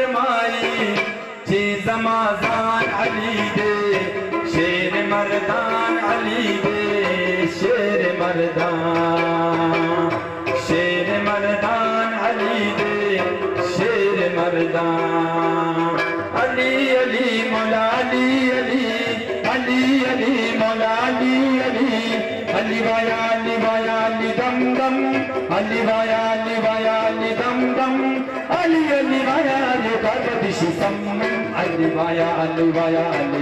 फरमाई चीज माजान अली दे शेर मर्दान अली दे शेर मर्दान अली दे शेर मर्दान अली अली मौला अली अली अली अली मौला अली अली अली वाया अली दम दम अली वाया अली दम दम अली वाया अली करदिशी सम अली वाया अली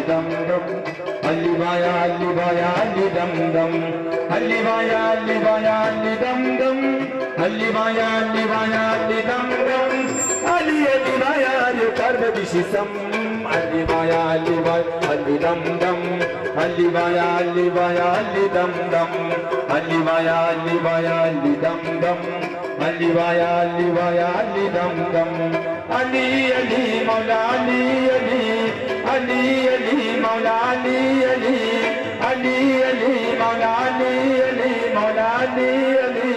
दम दम अली वाया अली दम दम अली वाया अली दम दम अली वाया अली दम दम अली वाया अली करदिशी सम अली वाया अली दम दम अली वाया अली दम दम अली वाया अली दम दम अली वाया अली दम दम अली अली मौला अली अली अली अली मौला अली अली अली अली मौला अली अली मौला Ali Ali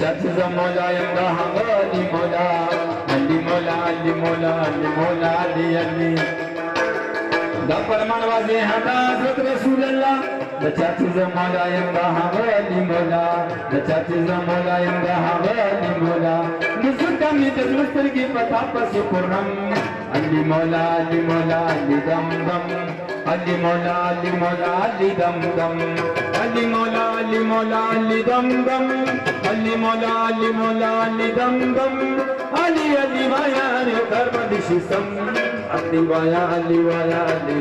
Chatiza Mola Yanda Hangani Mola Ali Mola Ali Mola Ali Mola Ali Ali Da Parman Wazi Hada Hazrat Rasulullah Da Chatiza Mola Yanda Hangani Mola Da Chatiza Mola Yanda Hangani Mola Nuzulka Midas Mustarki Patapa Sukuram Ali Mola Ali Mola Ali Dam Dam Ali Mola Ali Mola Ali Dam Dam Ali Mola Ali Mola Ali Dam Dam Ali Mola Ali Dam Dam Ali Vaya Ali Karmadishi Sam Ali Vaya Ali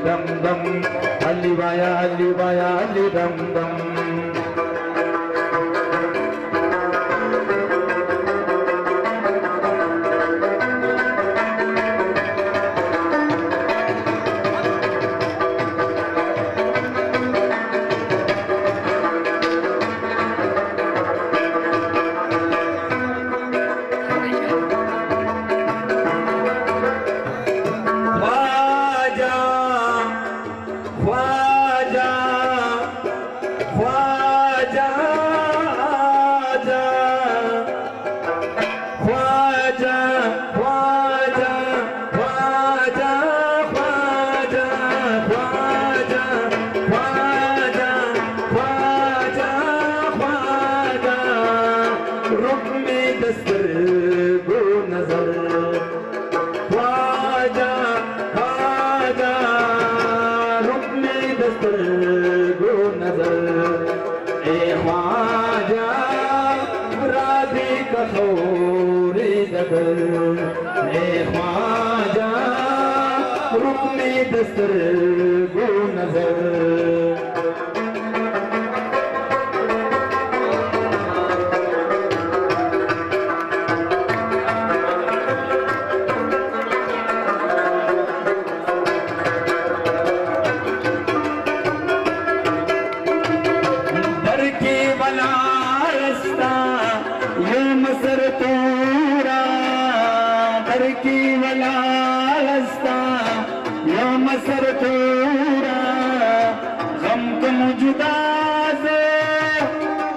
Dam Dam Ali Vaya Ali Dam Dam दस्तर गो नजर दर की बला रस्ता ये मसर तोरा दर की बला रस्ता या मसर तोरा गम तुम जुदा से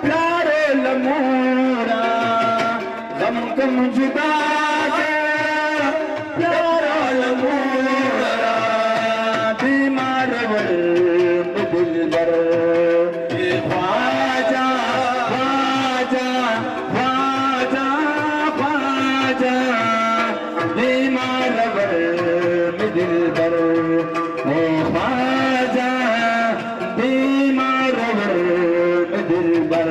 प्यारे लमोरा गम तुम जुदा से प्यारा लमोरा बीमार दिलबर ख्वाजा ख्वाजा ख्वाजा ख्वाजा बीमार दिलबर ख्वाजा बीमार दिलबर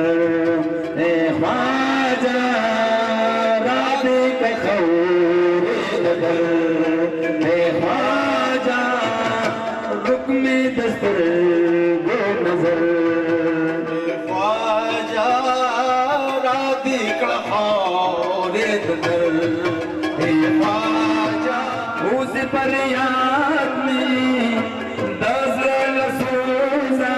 ख्वाजा राबे के खौर दर ख्वाजा हुक्म दस्तर गो नजर ख्वाजा राबे के खौर दर ख्वाजा उस पर याद में दज़ल सूजा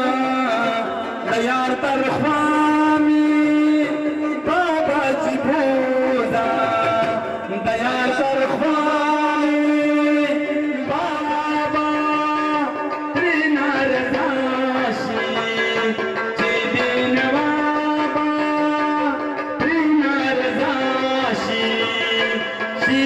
तैयार तरख्वामी बाबा जी भूजा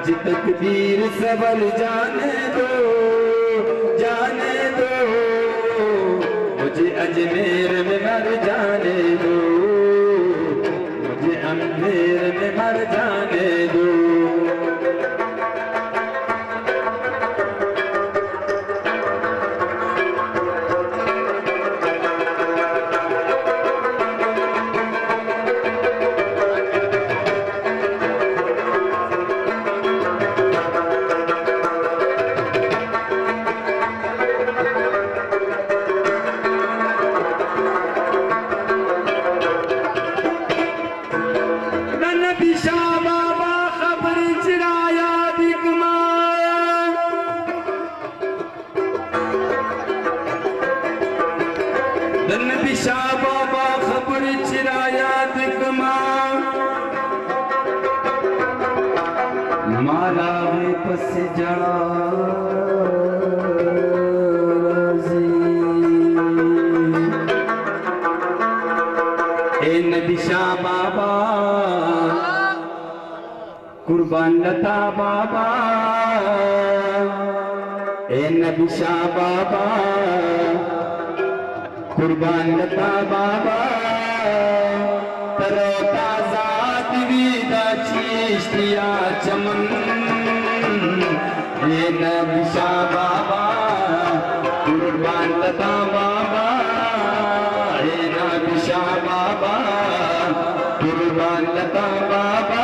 आज तकदीर सबर जाने दो, जाने दो, मुझे अजमेर में मर जाने दो, मुझे अजमेर में मर जाने दो। माला पस जा ए नबी शाह बाबा कुर्बान लता बाबा, ए नबी शाह बाबा कुर्बान लता बाबा, तरो ताजा दिवीदा चिश्तिया चमन, ए नबी शाह बाबा कुर्बान लता बाबा, ए नबी शाह बाबा कुर्बान लता बाबा,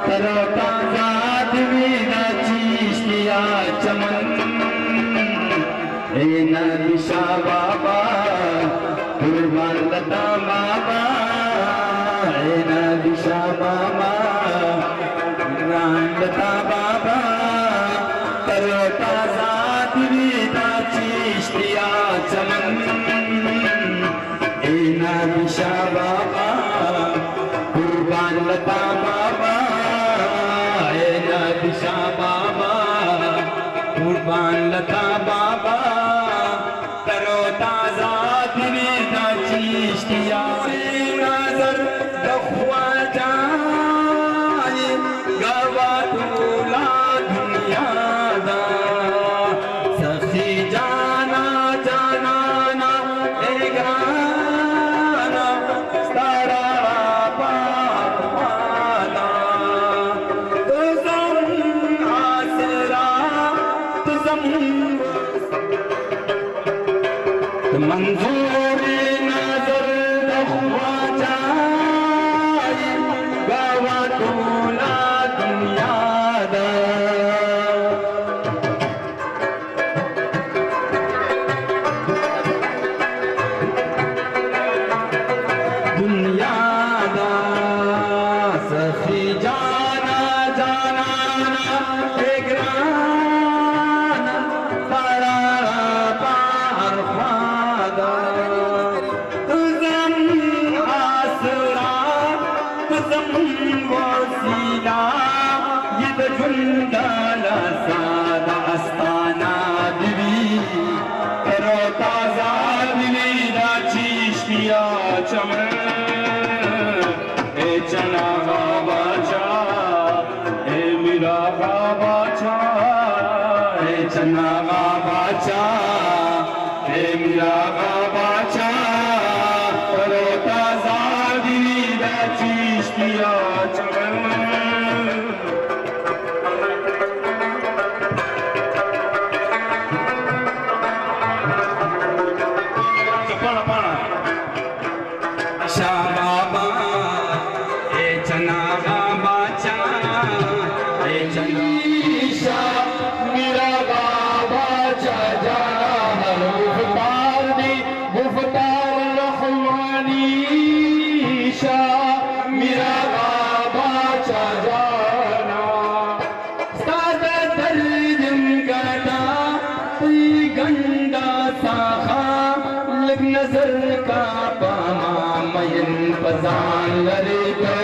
तरो ताजा दिवीदा चिश्तिया चमन, ए नबी शाह बाबा कुर्बान लता बाबा, ए नबी शाह बाबा कुर्बान लता बाबा, तरो ताजा दिवीदा चिश्तिया चमन, ए नबी शाह बाबा कुर्बान लता बाबा, ए नबी शाह बाबा कुर्बान लता बाबा, तरो ताजा दिवीदा चिश्तिया नजर दखवा जाए गवा दूला दुनिया दा, सखी जाना जाना ना ए गाना सारा पावाना, तुझम आसरा तुझम मंजूरी नजर दखवा जाए गवा दूला दुनिया दा, दुनिया दा सखी जाना जाना ना एक राना सारा पार ख्वादा, तुझम आसरा तुझम वसीला, ये तो झुंडाला सादा आस्ताना दिवी, तरो ताजा दिवीदा चिश्तिया चमन, ए चना बाचा ए मीरा बाचा, ए चना बाचा ए मीरा बाचा, तरो ताजा दिवीदा चिश्तिया चमन, शाह बाबा ए चना बाचा, ए चना शाह मेरा बाबा जा मुफ्तार दी मुफ्तार रहमानी, शाह मेरा बाबा जाना सादा दर्जम गदा गंदा साखा लग नजर का पामा मयन पजान लरे तो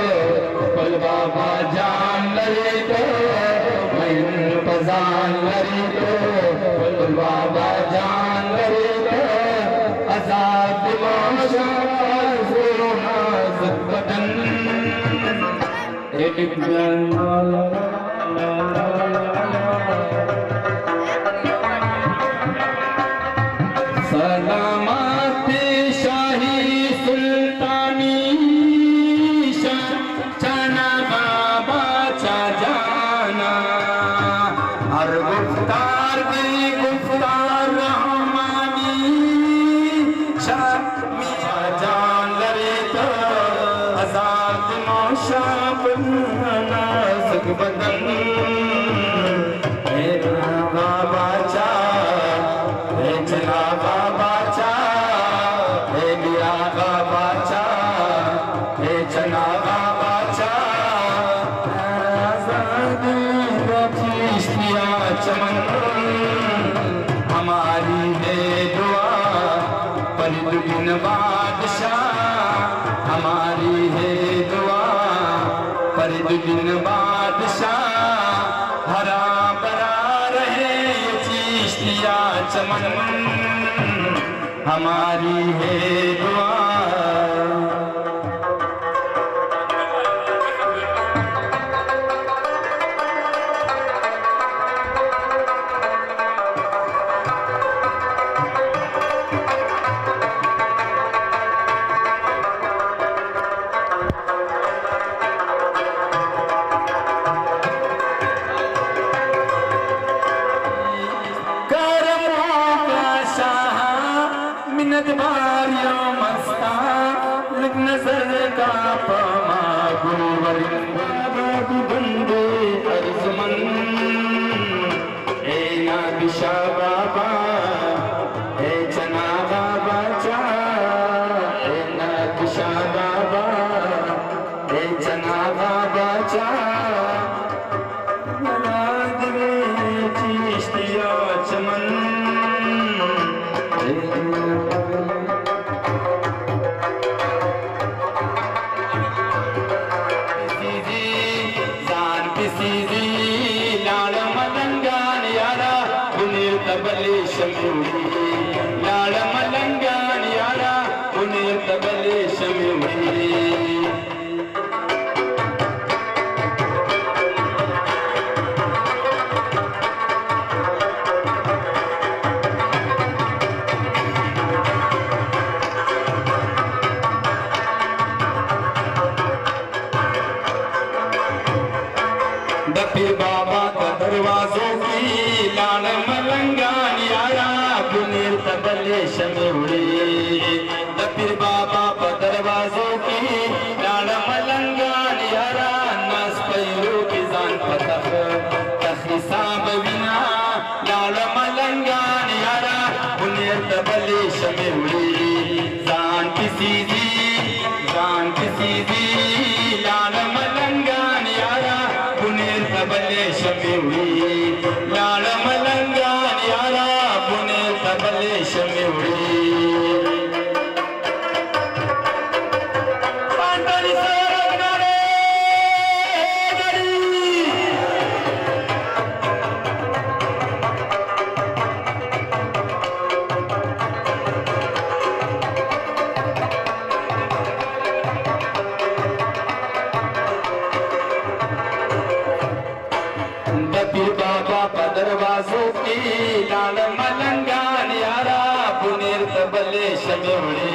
पल बाबा जान लरे तो मयन पजान लरे तो पल बाबा जान लरे तो आजाद माशा बदन एक बदन हे नागा बाचा हे जनागा बाचा हे लियागा बाचा हे जनागा बाचा आजाद चिश्तिया चमन हमारी है दुआ फरीदुद्दीन बादशाह हमारी है दुआ फरीदुद्दीन बादशाह हरा भरा रहे ये चिश्तिया चमन हमारी है दुआ बारियों मस्ता लग नजर का पमा गुरुवर बाबू बंदे अर्जुमन ए नाबिशा बाबा ए जना बाबा चा ए नाबिशा बाबा ए जना बाबा चा नाद में चिश्तिया चमन लाल मलंगान यारा पुनीर तबले शम्यूरी लाल मलंगान यारा पुनीर तबले शम्यूरी दफिर बाबा का दरवाजों की लाल मलंगान यारा पुनीर तबले शम्यूरी दफिर बाबा का दरवाजों की लाल मलंगान यारा नास पैरू की जान पतख तखिसाब बिना लाल मलंगान यारा पुनीर तबले शम्यूरी जान किसी दी लाल मलंगान यारा पुनीर तबले शम्यूरी लाल मलंगान यारा पुनीर तबले शम्यूरी दफिर बाबा का दरवाजों की लाल मलंगान यारा पुनीर तबले शम्यूरी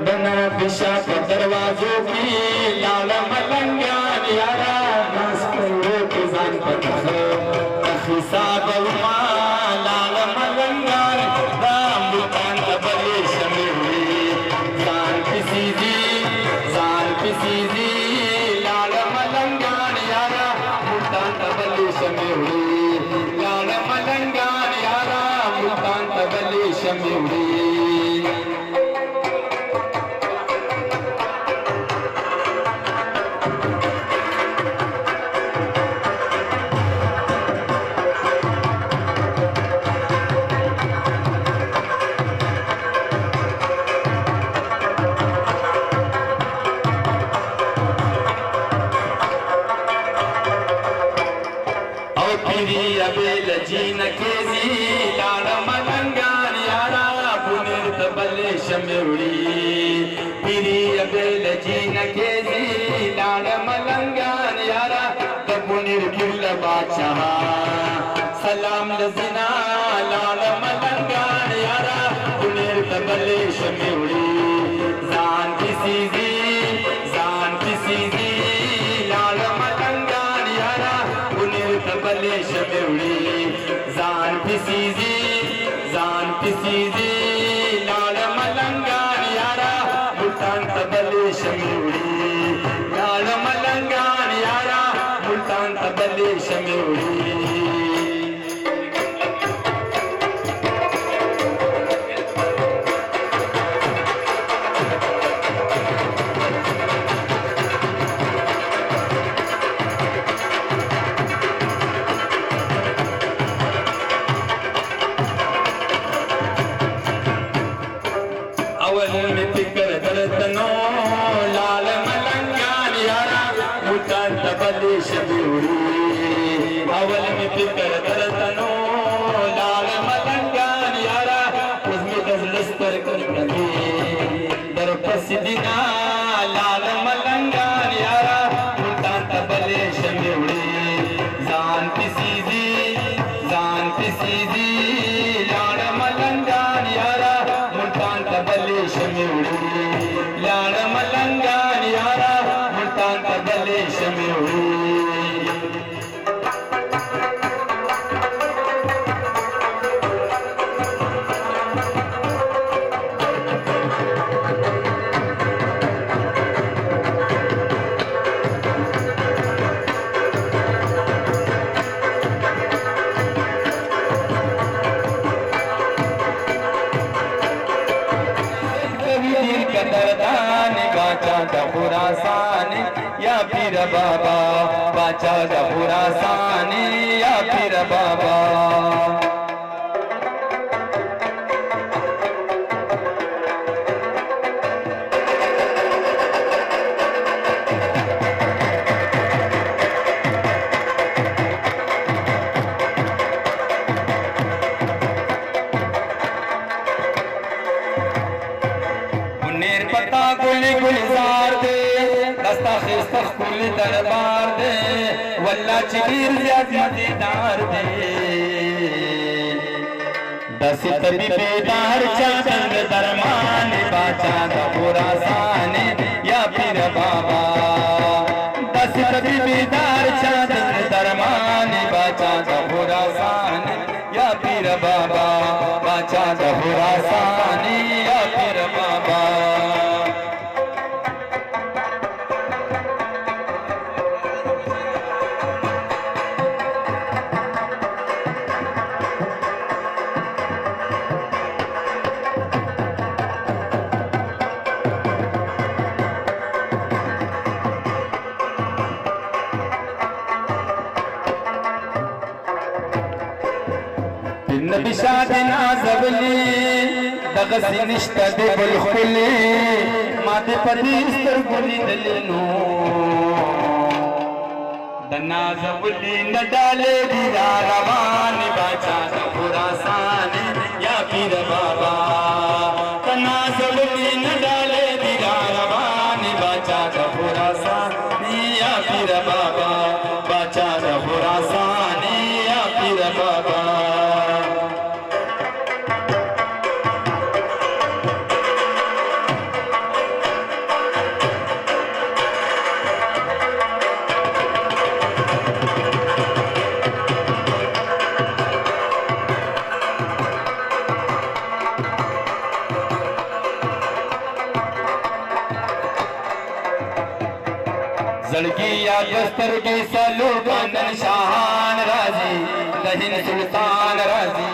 बना बिशा का दरवाजों की लाल मलंगान यारा नास पैरो की जान पतख तखिसा गौमा लाल मलंगान मुल्तान तबले शम्यूरी जान किसी दी लाल मलंगान यारा मुल्तान तबले शम्यूरी लाल मलंगान यारा मुल्तान तबले शम्यूरी अबेल जीन केजी लाल मलंगान यारा पुनीर तबले शम्यूरी पीरी अबेल जीन केजी लाल मलंगान यारा पुनीर किल बादशाह सलाम लजना लाल मलंगान यारा पुनीर तबले शम्यूरी जान किसी दी लाल मलंगान यारा पुनीर तबले शम्यूरी जान किसी दी लाल मलंगान यारा मुल्तान लाल मलंगान यारा मुल्तान तबले शमेवडी जान पिसीजी लाल मलंगान यारा मुल्तान तबले शमेवडी लाल मलंगान यारा मुल्तान तबले शमेवडी दरदान बाचा खुरासान या पीर बाबा बाचा खुरासान या पीर बाबा गुलजार दे दस्ता खिस्ता कुल दरबार दे वल्ला चिबीर ज्याद मदीदार दे दस तबी बेदार चंद दरमान बाचा खुरासान या पीर बाबा दस तबी बेदार चंद दरमान बाचा खुरासान या पीर बाबा बाचा खुरासान या पीर बाबा नबी शादना जबली दगसी निष्ठा दे बुलखुली माते पदीस्तर गुली दलिनो दना जबली न डाले दिया रवान बाचा खुरासान या पीर बाबा दना जबली न डाले दिया रवान बाचा खुरासान या पीर बाबा बाचा खुरासान या पीर बाबा जड़की या दस्तर की सलू बंदन शाहान राजी दहिन सुल्तान राजी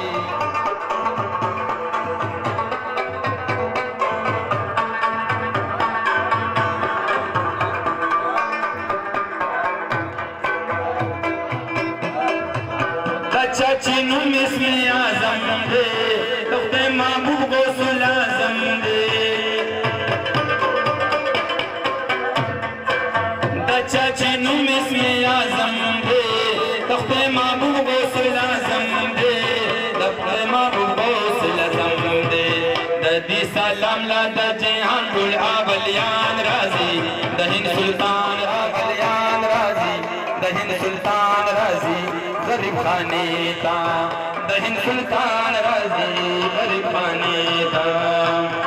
अच्छा चीनू मिस्मी आजम दे तख्ते महबूब गौसुल आजम दे चीनू मिस्मी आजम दे तख्ते महबूब गौसुल आजम दे तख्ते महबूब गौसुल आजम दे ददी सलाम ला दजहान गुल आवलियान राजी दहिन सुल्तान आवलियान राजी दहिन सुल्तान राजी गरीब खाने ता दहिन सुल्तान राजी गरीब खाने ता